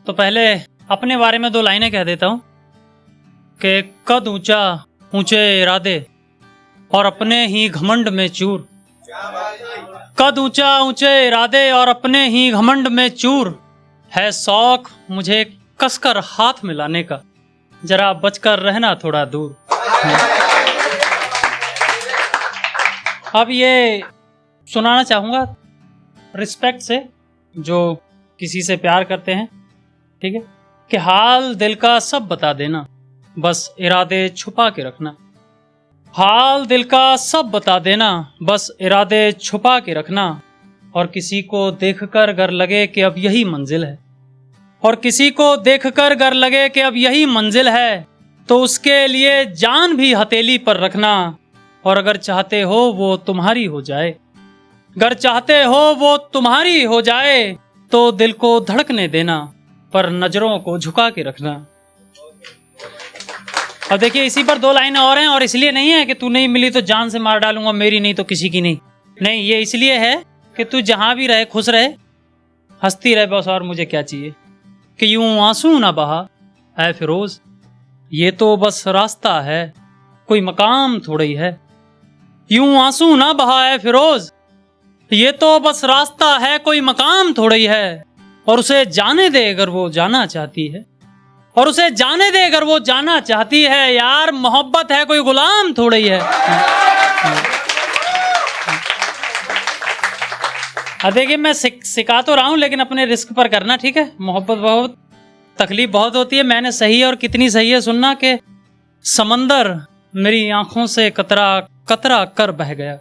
तो पहले अपने बारे में 2 लाइनें कह देता हूँ कि कद ऊंचा ऊंचे इरादे और अपने ही घमंड में चूर। कद ऊंचा ऊंचे इरादे और अपने ही घमंड में चूर, है शौक मुझे कसकर हाथ मिलाने का, जरा बचकर रहना थोड़ा दूर। अब ये सुनाना चाहूँगा रिस्पेक्ट से, जो किसी से प्यार करते हैं, ठीक है, कि हाल दिल का सब बता देना, बस इरादे छुपा के रखना। हाल दिल का सब बता देना, बस इरादे छुपा के रखना। और किसी को देखकर गर लगे कि अब यही मंजिल है, और किसी को देखकर गर लगे कि अब यही मंजिल है, तो उसके लिए जान भी हथेली पर रखना। और अगर चाहते हो वो तुम्हारी हो जाए, अगर चाहते हो वो तुम्हारी हो जाए, तो दिल को धड़कने देना, पर नजरों को झुका के रखना। अब देखिए इसी पर 2 लाइनें और हैं, और इसलिए नहीं है कि तू नहीं मिली तो जान से मार डालूंगा, मेरी नहीं तो किसी की नहीं। नहीं, ये इसलिए है कि तू जहां भी रहे खुश रहे, हंसती रहे, बस और मुझे क्या चाहिए। कि यूं आंसू ना बहा ऐ फिरोज, ये तो बस रास्ता है, कोई मकाम थोड़ी है। यूं आंसू ना बहा ऐ फिरोज, ये तो बस रास्ता है, कोई मकाम थोड़ी है। और उसे जाने दे अगर वो जाना चाहती है, और उसे जाने दे अगर वो जाना चाहती है। यार मोहब्बत है, कोई गुलाम थोड़ी है। देखिए मैं सिखा तो रहा हूं, लेकिन अपने रिस्क पर करना, ठीक है। मोहब्बत बहुत तकलीफ बहुत होती है। मैंने सही और कितनी सही है सुनना, कि समंदर मेरी आंखों से कतरा कतरा कर बह गया।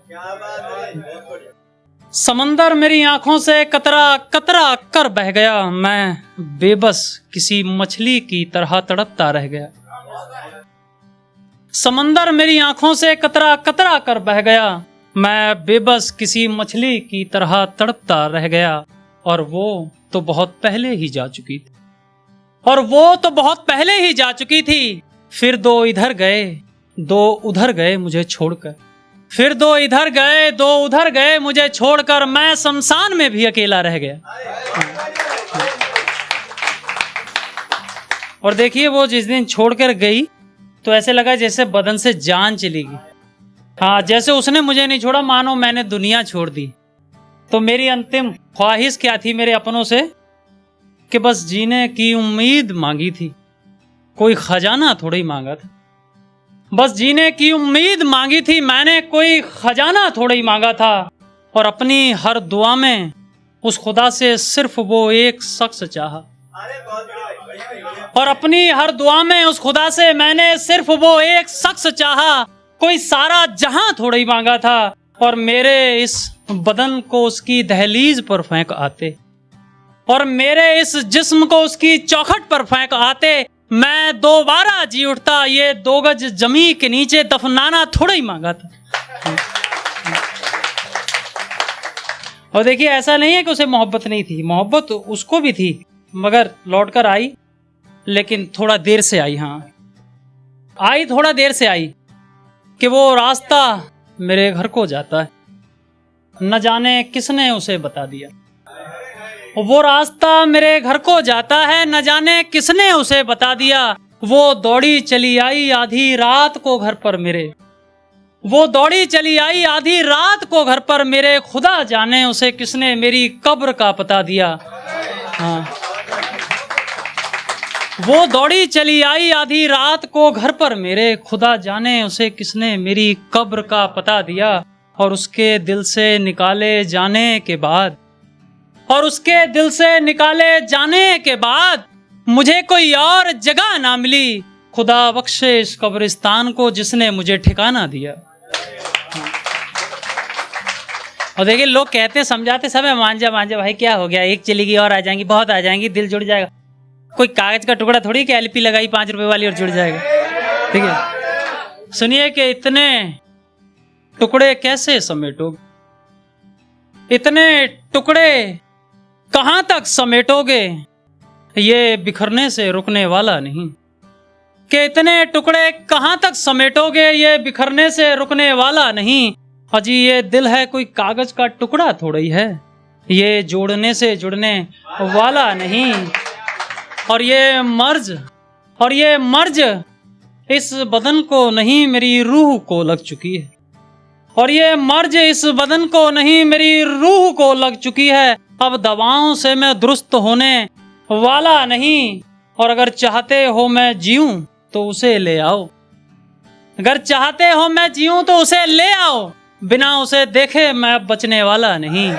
समंदर मेरी आंखों से कतरा कतरा कर बह गया, मैं बेबस किसी मछली की तरह तड़पता रह गया। समंदर मेरी आंखों से कतरा कतरा कर बह गया, मैं बेबस किसी मछली की तरह तड़पता रह गया। और वो तो बहुत पहले ही जा चुकी थी, और वो तो बहुत पहले ही जा चुकी थी। फिर 2 इधर गए 2 उधर गए मुझे छोड़कर, फिर 2 इधर गए 2 उधर गए मुझे छोड़कर, मैं शमशान में भी अकेला रह गया। और देखिए वो जिस दिन छोड़कर गई तो ऐसे लगा जैसे बदन से जान चली गई। हाँ, जैसे उसने मुझे नहीं छोड़ा, मानो मैंने दुनिया छोड़ दी। तो मेरी अंतिम ख्वाहिश क्या थी मेरे अपनों से, कि बस जीने की उम्मीद मांगी थी, कोई खजाना थोड़ा ही मांगा था। बस जीने की उम्मीद मांगी थी मैंने, कोई खजाना थोड़ा ही मांगा था। और अपनी हर दुआ में उस खुदा से सिर्फ वो एक शख्स चाहा, और अपनी हर दुआ में उस खुदा से मैंने सिर्फ वो एक शख्स चाहा। कोई सारा जहां थोड़ा ही मांगा था, और मेरे इस बदन को उसकी दहलीज पर फेंक आते, और मेरे इस जिस्म को उसकी चौखट पर फेंक आते, मैं दोबारा जी उठता। ये 2 गज जमी के नीचे दफनाना थोड़ा ही मांगा था। और देखिए ऐसा नहीं है कि उसे मोहब्बत नहीं थी, मोहब्बत उसको भी थी, मगर लौटकर आई, लेकिन थोड़ा देर से आई। हाँ आई, थोड़ा देर से आई, कि वो रास्ता मेरे घर को जाता है, न जाने किसने उसे बता दिया। वो रास्ता मेरे घर को जाता है, न जाने किसने उसे बता दिया। वो दौड़ी चली आई आधी रात को घर पर मेरे, वो दौड़ी चली आई आधी रात को घर पर मेरे, खुदा जाने उसे किसने मेरी कब्र का पता दिया। हाँ, वो दौड़ी चली आई आधी रात को घर पर मेरे, खुदा जाने उसे किसने मेरी कब्र का पता दिया। और उसके दिल से निकाले जाने के बाद, और उसके दिल से निकाले जाने के बाद मुझे कोई और जगह ना मिली। खुदा बख्शे इस कब्रिस्तान को जिसने मुझे ठिकाना दिया। और देखिए लोग कहते समझाते सब है, मान जा भाई, क्या हो गया, एक चली गई और आ जाएंगी, बहुत आ जाएंगी, दिल जुड़ जाएगा। कोई कागज का टुकड़ा थोड़ी कि एलपी लगाई 5 रुपए वाली और जुड़ जाएगा, ठीक है। सुनिए कि इतने टुकड़े कैसे समेटोगे, इतने टुकड़े कहां तक समेटोगे, ये बिखरने से रुकने वाला नहीं। कि इतने टुकड़े कहां तक समेटोगे, ये बिखरने से रुकने वाला नहीं। अजी ये दिल है कोई कागज का टुकड़ा थोड़ा ही है, ये जोड़ने से जुड़ने वाला नहीं। और ये मर्ज इस बदन को नहीं मेरी रूह को लग चुकी है। और ये मर्ज इस बदन को नहीं मेरी रूह को लग चुकी है। अब दवाओं से मैं दुरुस्त होने वाला नहीं। और अगर चाहते हो मैं जीऊं तो उसे ले आओ। अगर चाहते हो मैं जीऊं तो उसे ले आओ। बिना उसे देखे मैं बचने वाला नहीं।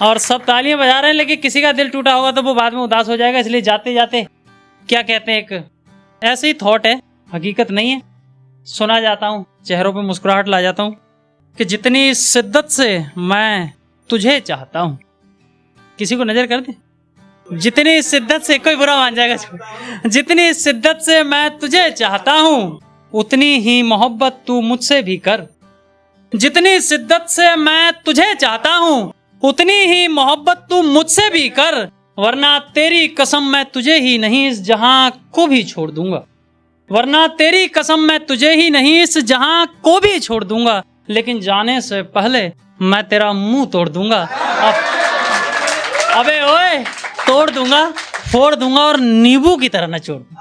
और सब तालियां बजा रहे हैं, लेकिन किसी का दिल टूटा होगा तो वो बाद में उदास हो जाएगा। इसलिए जाते जाते क्या कहते हैं, एक ऐसे ही थॉट है, हकीकत नहीं है, सुना जाता हूं, चेहरों पे मुस्कुराहट ला जाता हूं कि जितनी शिद्दत से मैं तुझे चाहता हूं, किसी को नजर कर दे, जितनी शिद्दत से, कोई बुरा मान जाएगा, जितनी शिद्दत से मैं तुझे चाहता हूं उतनी ही मोहब्बत तू मुझसे भी कर। जितनी शिद्दत से मैं तुझे चाहता हूं उतनी ही मोहब्बत तू मुझसे भी कर, वरना तेरी कसम मैं तुझे ही नहीं इस जहां को भी छोड़ दूंगा। वरना तेरी कसम मैं तुझे ही नहीं इस जहां को भी छोड़ दूंगा। लेकिन जाने से पहले मैं तेरा मुंह तोड़ दूंगा। अबे ओए, तोड़ दूंगा, फोड़ दूंगा और नींबू की तरह न छोड़ दूंगा।